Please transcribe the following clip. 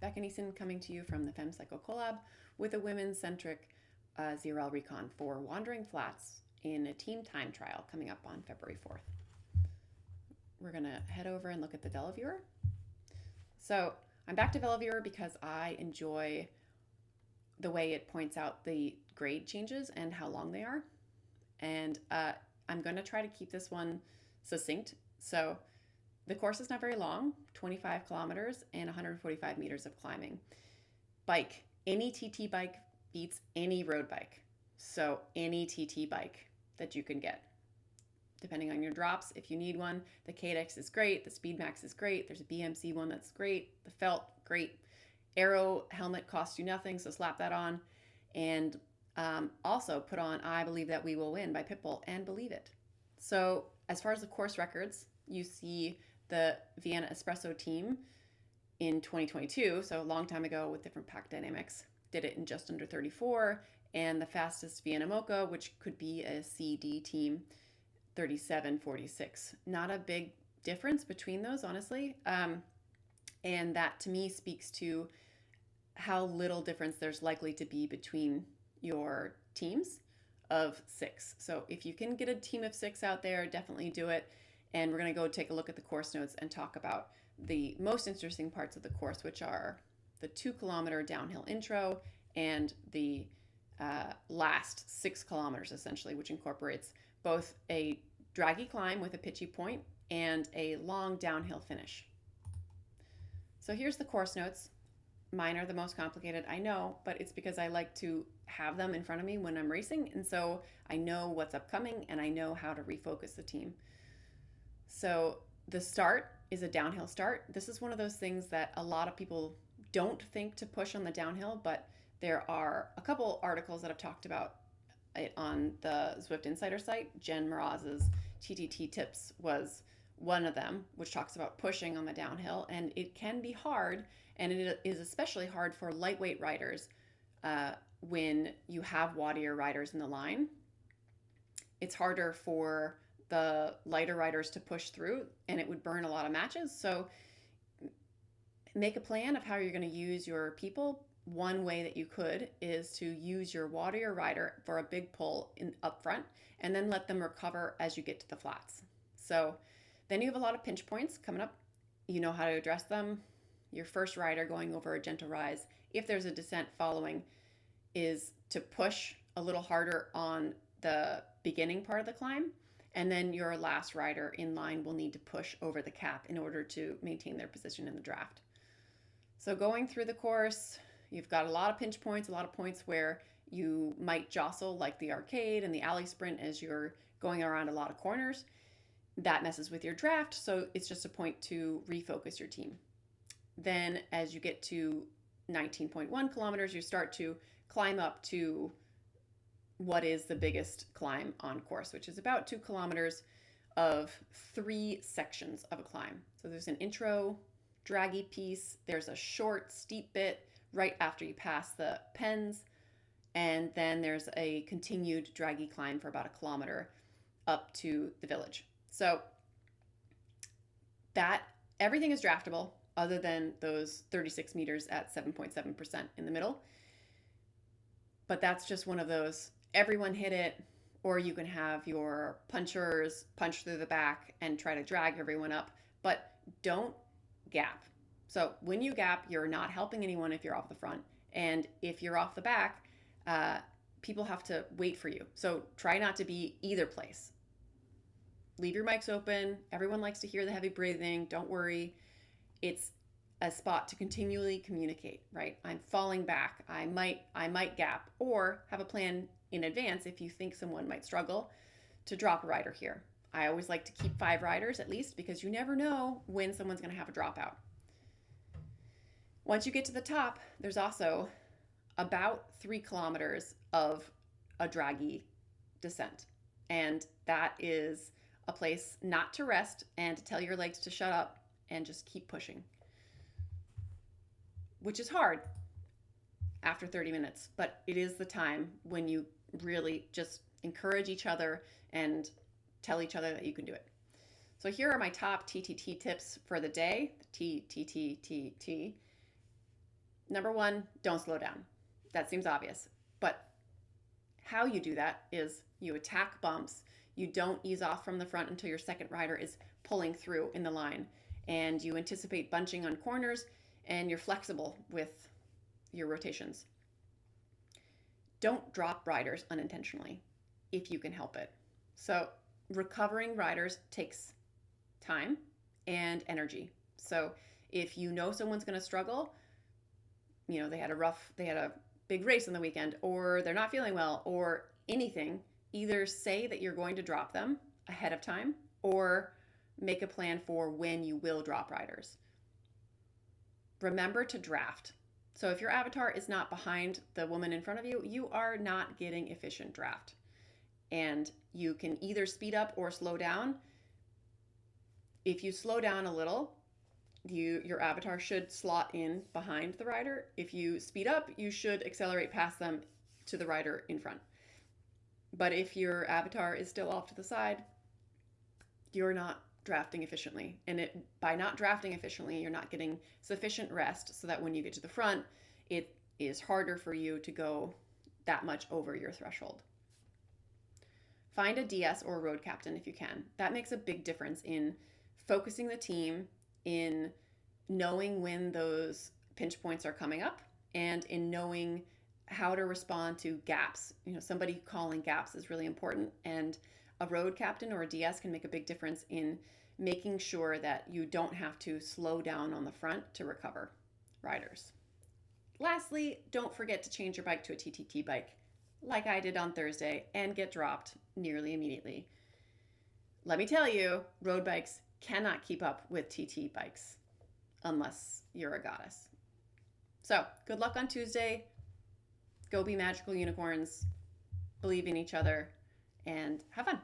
Becca Neeson coming to you from the FemCycle Collab with a women-centric ZRL recon for Wandering Flats in a team time trial coming up on February 4th. We're going to head over and look at the VeloViewer. So I'm back to VeloViewer because I enjoy the way it points out the grade changes and how long they are. And I'm going to try to keep this one succinct. So the course is not very long, 25 kilometers and 145 meters of climbing. Bike, any TT bike beats any road bike. So any TT bike that you can get, depending on your drops, if you need one. The Cadex is great, the Speedmax is great, there's a BMC one that's great, the Felt, great. Aero helmet costs you nothing, so slap that on. And also put on I Believe That We Will Win by Pitbull, and believe it. So as far as the course records, you see the Vienna Espresso team in 2022, so a long time ago with different pack dynamics, did it in just under 34, and the fastest Vienna Mocha, which could be a CD team, 37:46. Not a big difference between those, honestly. And that to me speaks to how little difference there's likely to be between your teams of 6. So if you can get a team of 6 out there, definitely do it. And we're going to go take a look at the course notes and talk about the most interesting parts of the course, which are the 2-kilometer downhill intro and the last 6 kilometers, essentially, which incorporates both a draggy climb with a pitchy point and a long downhill finish. So here's the course notes. Mine are the most complicated, I know, but it's because I like to have them in front of me when I'm racing, and so I know what's upcoming and I know how to refocus the team. So the start is a downhill start. This is one of those things that a lot of people don't think to push on the downhill, but there are a couple articles that have talked about it on the ZwiftInsider site. Jen Mraz's TTT tips was one of them, which talks about pushing on the downhill, and it can be hard, and it is especially hard for lightweight riders when you have wadier riders in the line. It's harder for the lighter riders to push through, and it would burn a lot of matches. So make a plan of how you're going to use your people. One way that you could is to use your wadier rider for a big pull up front, and then let them recover as you get to the flats. So then you have a lot of pinch points coming up. You know how to address them. Your first rider going over a gentle rise, if there's a descent following, is to push a little harder on the beginning part of the climb. And then your last rider in line will need to push over the cap in order to maintain their position in the draft. So going through the course, you've got a lot of pinch points, a lot of points where you might jostle, like the arcade and the alley sprint as you're going around a lot of corners. That messes with your draft, so it's just a point to refocus your team. Then as you get to 19.1 kilometers, you start to climb up to what is the biggest climb on course, which is about 2 kilometers of 3 sections of a climb. So there's an intro draggy piece, there's a short steep bit right after you pass the pens, and then there's a continued draggy climb for about 1 kilometer up to the village. So that everything is draftable other than those 36 meters at 7.7% in the middle. But that's just one of those, everyone hit it, or you can have your punchers punch through the back and try to drag everyone up, but don't gap. So when you gap, you're not helping anyone if you're off the front. And if you're off the back, people have to wait for you. So try not to be either place. Leave your mics open. Everyone likes to hear the heavy breathing. Don't worry. It's a spot to continually communicate, right? I'm falling back. I might gap, or have a plan in advance if you think someone might struggle to drop a rider here. I always like to keep 5 riders at least, because you never know when someone's going to have a dropout. Once you get to the top, there's also about 3 kilometers of a draggy descent. And that is a place not to rest and to tell your legs to shut up and just keep pushing, which is hard after 30 minutes, but it is the time when you really just encourage each other and tell each other that you can do it. So here are my top TTT tips for the day. T. Number one, don't slow down. That seems obvious. But how you do that is you attack bumps. You don't ease off from the front until your second rider is pulling through in the line. And you anticipate bunching on corners, and you're flexible with your rotations. Don't drop riders unintentionally if you can help it. So, recovering riders takes time and energy. So, if you know someone's going to struggle, they had a big race on the weekend, or they're not feeling well, or anything, either say that you're going to drop them ahead of time or make a plan for when you will drop riders. Remember to draft. So if your avatar is not behind the woman in front of you, you are not getting efficient draft. And you can either speed up or slow down. If you slow down a little, your avatar should slot in behind the rider. If you speed up, you should accelerate past them to the rider in front. But if your avatar is still off to the side, you're not drafting efficiently. And by not drafting efficiently, you're not getting sufficient rest so that when you get to the front, it is harder for you to go that much over your threshold. Find a DS or a road captain if you can. That makes a big difference in focusing the team, in knowing when those pinch points are coming up, and in knowing how to respond to gaps. Somebody calling gaps is really important, and a road captain or a DS can make a big difference in making sure that you don't have to slow down on the front to recover riders. Lastly, don't forget to change your bike to a TTT bike, like I did on Thursday, and get dropped nearly immediately. Let me tell you, road bikes cannot keep up with TT bikes unless you're a goddess. So, good luck on Tuesday. Go be magical unicorns, believe in each other, and have fun.